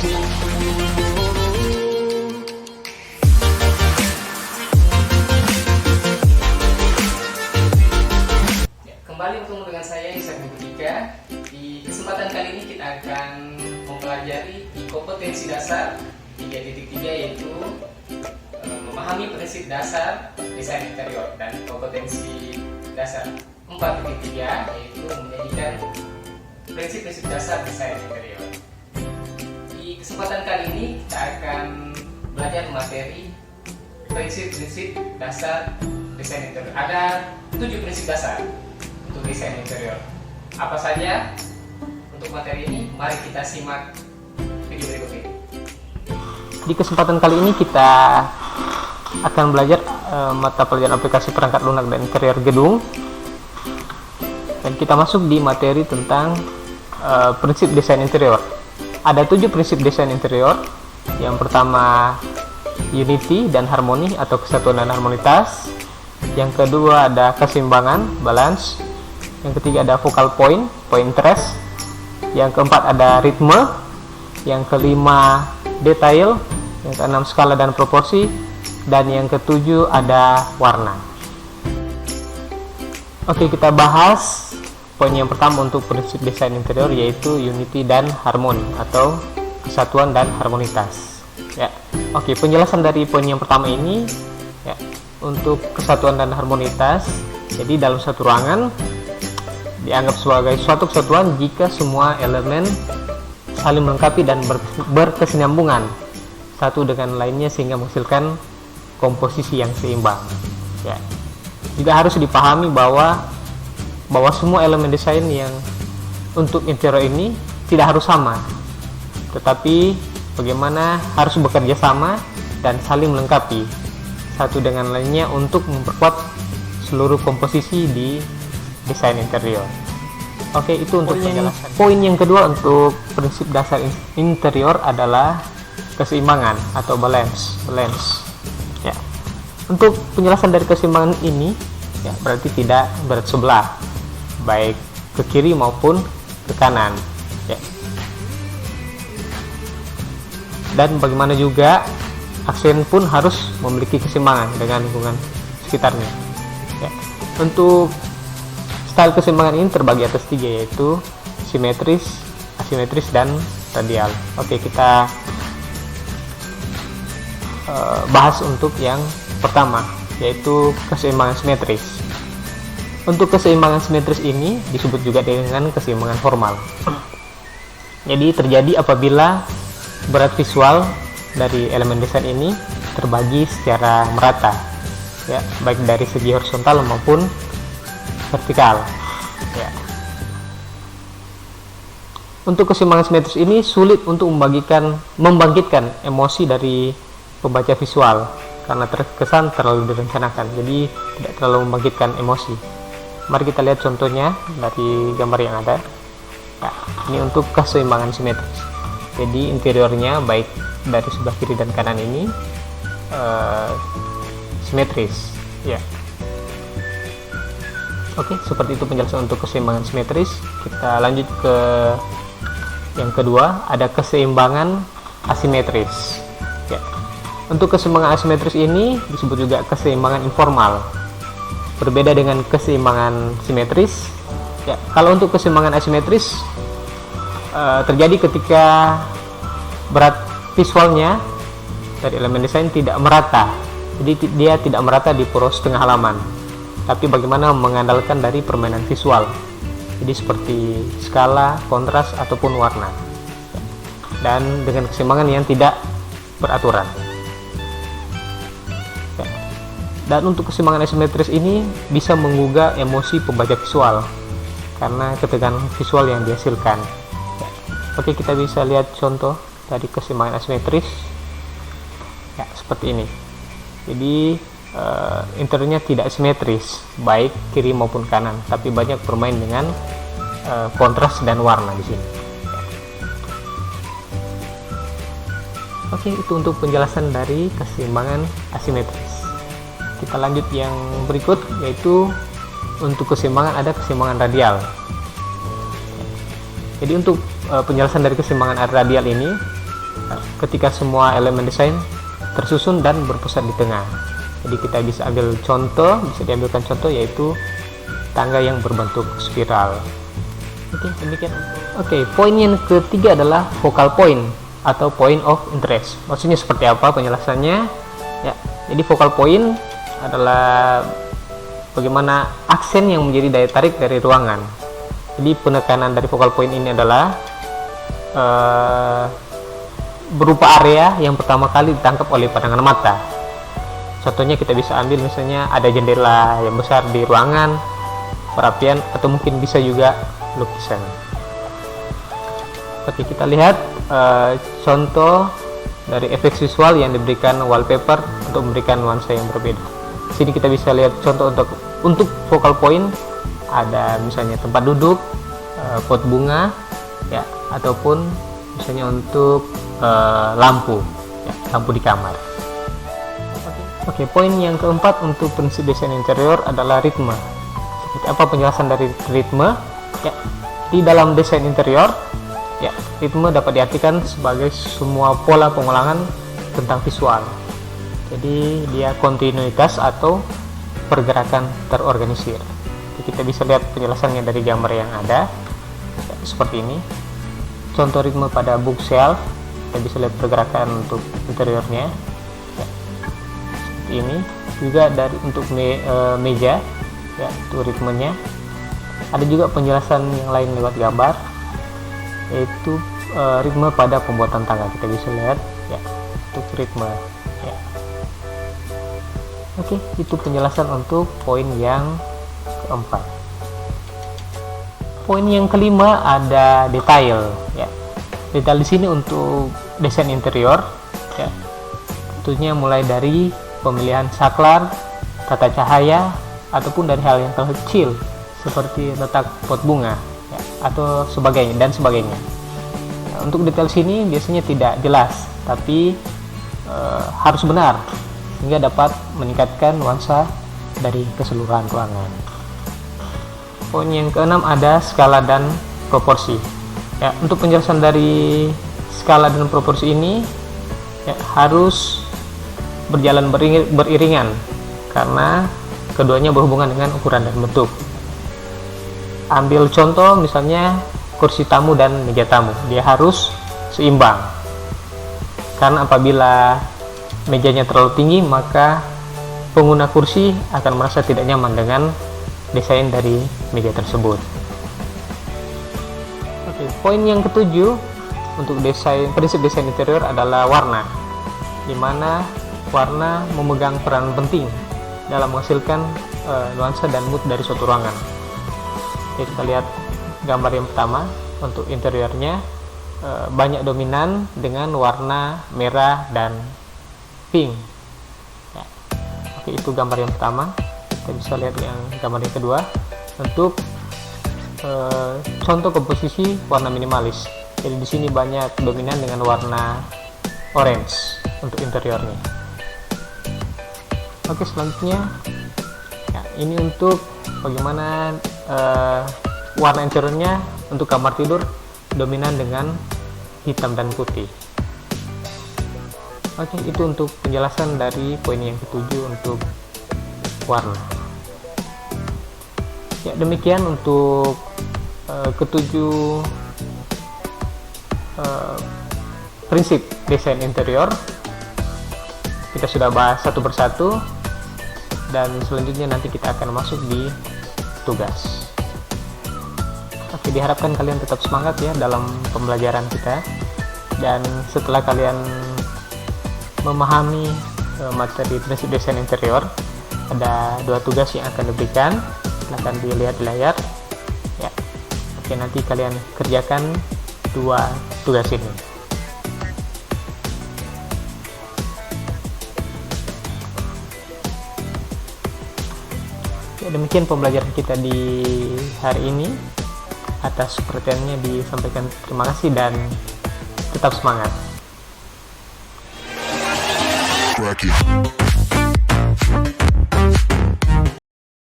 Kembali bertemu dengan saya Isak Butika. Di kesempatan kali ini kita akan mempelajari di kompetensi dasar 3.3 yaitu memahami prinsip dasar desain interior, dan kompetensi dasar 4.3 yaitu menjadikan prinsip-prinsip dasar desain interior. Di kesempatan kali ini kita akan belajar materi prinsip-prinsip dasar desain interior. Ada 7 prinsip dasar untuk desain interior. Apa saja untuk materi ini? Mari kita simak video berikut ini. Di kesempatan kali ini kita akan belajar mata pelajaran aplikasi perangkat lunak dan interior gedung, dan kita masuk di materi tentang prinsip desain interior. Ada 7 prinsip desain interior. Yang pertama unity dan harmoni atau kesatuan dan harmonitas. Yang kedua ada keseimbangan, balance. Yang ketiga ada focal point, point interest. Yang keempat ada ritme. Yang kelima detail. Yang keenam skala dan proporsi. Dan yang ketujuh ada warna. Oke, kita bahas poin yang pertama untuk prinsip desain interior, yaitu unity dan harmoni atau kesatuan dan harmonitas. Ya, oke, penjelasan dari poin yang pertama ini, ya, untuk kesatuan dan harmonitas. Jadi dalam satu ruangan dianggap sebagai suatu kesatuan jika semua elemen saling melengkapi dan berkesinambungan satu dengan lainnya sehingga menghasilkan komposisi yang seimbang. Ya, juga harus dipahami bahwa semua elemen desain yang untuk interior ini tidak harus sama, tetapi bagaimana harus bekerja sama dan saling melengkapi satu dengan lainnya untuk memperkuat seluruh komposisi di desain interior. Oke, itu untuk penjelasan. Poin yang kedua untuk prinsip dasar interior adalah keseimbangan atau balance. Ya, untuk penjelasan dari keseimbangan ini, ya, berarti tidak bersebelah, baik ke kiri maupun ke kanan. Ya. Dan bagaimana juga aksen pun harus memiliki keseimbangan dengan lingkungan sekitarnya. Ya. Untuk style keseimbangan ini terbagi atas 3, yaitu simetris, asimetris, dan radial. Oke, kita bahas untuk yang pertama, yaitu keseimbangan simetris. Untuk keseimbangan simetris ini disebut juga dengan keseimbangan formal. Jadi terjadi apabila berat visual dari elemen desain ini terbagi secara merata, ya, baik dari segi horizontal maupun vertikal. Ya. Untuk keseimbangan simetris ini sulit untuk membangkitkan emosi dari pembaca visual karena terkesan terlalu direncanakan, jadi tidak terlalu membangkitkan emosi. Mari kita lihat contohnya dari gambar yang ada. Ya, ini untuk keseimbangan simetris. Jadi interiornya baik dari sebelah kiri dan kanan ini simetris. Ya. Oke, seperti itu penjelasan untuk keseimbangan simetris. Kita lanjut ke yang kedua, ada keseimbangan asimetris. Ya. Untuk keseimbangan asimetris ini disebut juga keseimbangan informal. Berbeda dengan keseimbangan simetris. Ya, kalau untuk keseimbangan asimetris terjadi ketika berat visualnya dari elemen desain tidak merata. Jadi dia tidak merata di poros tengah halaman, tapi bagaimana mengandalkan dari permainan visual. Jadi seperti skala, kontras, ataupun warna. Dan dengan keseimbangan yang tidak beraturan. Ya. Dan untuk keseimbangan asimetris ini bisa menggugah emosi pembaca visual karena ketegangan visual yang dihasilkan. Ya. Oke, kita bisa lihat contoh dari keseimbangan asimetris. Ya, seperti ini. Jadi interiornya tidak simetris, baik kiri maupun kanan, tapi banyak bermain dengan kontras dan warna di sini. Oke, itu untuk penjelasan dari keseimbangan asimetris. Kita lanjut yang berikut, yaitu untuk keseimbangan ada keseimbangan radial. Jadi untuk penjelasan dari keseimbangan radial ini ketika semua elemen desain tersusun dan berpusat di tengah. Jadi kita bisa ambil contoh, bisa diambilkan contoh yaitu tangga yang berbentuk spiral. Oke, demikian. Oke, poin yang ketiga adalah focal point atau point of interest. Maksudnya seperti apa penjelasannya? Ya, jadi focal point adalah bagaimana aksen yang menjadi daya tarik dari ruangan. Jadi penekanan dari focal point ini adalah berupa area yang pertama kali ditangkap oleh pandangan mata. Contohnya kita bisa ambil misalnya ada jendela yang besar di ruangan, perapian, atau mungkin bisa juga lukisan. Oke, kita lihat contoh dari efek visual yang diberikan wallpaper untuk memberikan nuansa yang berbeda. Di sini kita bisa lihat contoh untuk focal point, ada misalnya tempat duduk, pot bunga, ya, ataupun misalnya untuk lampu, ya, lampu di kamar. Oke, poin yang keempat untuk prinsip desain interior adalah ritme. Seperti apa penjelasan dari ritme? Ya, di dalam desain interior, ya, ritme dapat diartikan sebagai semua pola pengulangan tentang visual. Jadi dia kontinuitas atau pergerakan terorganisir. Jadi kita bisa lihat penjelasannya dari gambar yang ada, ya, seperti ini. Contoh ritme pada bookshelf, kita bisa lihat pergerakan untuk interiornya. Ya, seperti ini. Juga dari untuk meja, ya, itu ritmenya. Ada juga penjelasan yang lain lewat gambar, yaitu ritme pada pembuatan tangga. Kita bisa lihat, ya, untuk ritme. Ya. Oke, itu penjelasan untuk poin yang keempat. Poin yang kelima ada detail. Ya, detail di sini untuk desain interior. Ya, tentunya mulai dari pemilihan saklar, tata cahaya, ataupun dari hal yang kecil seperti letak pot bunga, ya, atau sebagainya dan sebagainya. Nah, untuk detail sini biasanya tidak jelas, tapi harus benar sehingga dapat meningkatkan nuansa dari keseluruhan ruangan. Poin yang keenam ada skala dan proporsi. Ya, untuk penjelasan dari skala dan proporsi ini, ya, harus berjalan beriringan karena keduanya berhubungan dengan ukuran dan bentuk. Ambil contoh misalnya kursi tamu dan meja tamu, dia harus seimbang. Karena apabila mejanya terlalu tinggi, maka pengguna kursi akan merasa tidak nyaman dengan desain dari meja tersebut. Oke, poin yang ketujuh untuk prinsip desain interior adalah warna, di mana warna memegang peran penting dalam menghasilkan nuansa dan mood dari suatu ruangan. Jadi kita lihat gambar yang pertama untuk interiornya, banyak dominan dengan warna merah dan pink. Ya. Oke, itu gambar yang pertama. Kita bisa lihat yang gambar yang kedua untuk contoh komposisi warna minimalis. Jadi di sini banyak dominan dengan warna orange untuk interiornya. Oke, selanjutnya, ya, ini untuk bagaimana warna interiornya untuk kamar tidur dominan dengan hitam dan putih. Oke, itu untuk penjelasan dari poin yang ketujuh untuk warna. Ya, demikian untuk ketujuh prinsip desain interior. Kita sudah bahas satu persatu, dan selanjutnya nanti kita akan masuk di tugas. Oke, diharapkan kalian tetap semangat ya dalam pembelajaran kita, dan setelah kalian memahami materi prinsip desain interior, ada 2 tugas yang akan diberikan. Silahkan dilihat di layar ya. Oke, nanti kalian kerjakan 2 tugas ini. Ya, demikian pembelajaran kita di hari ini. Atas perhatiannya disampaikan terima kasih dan tetap semangat.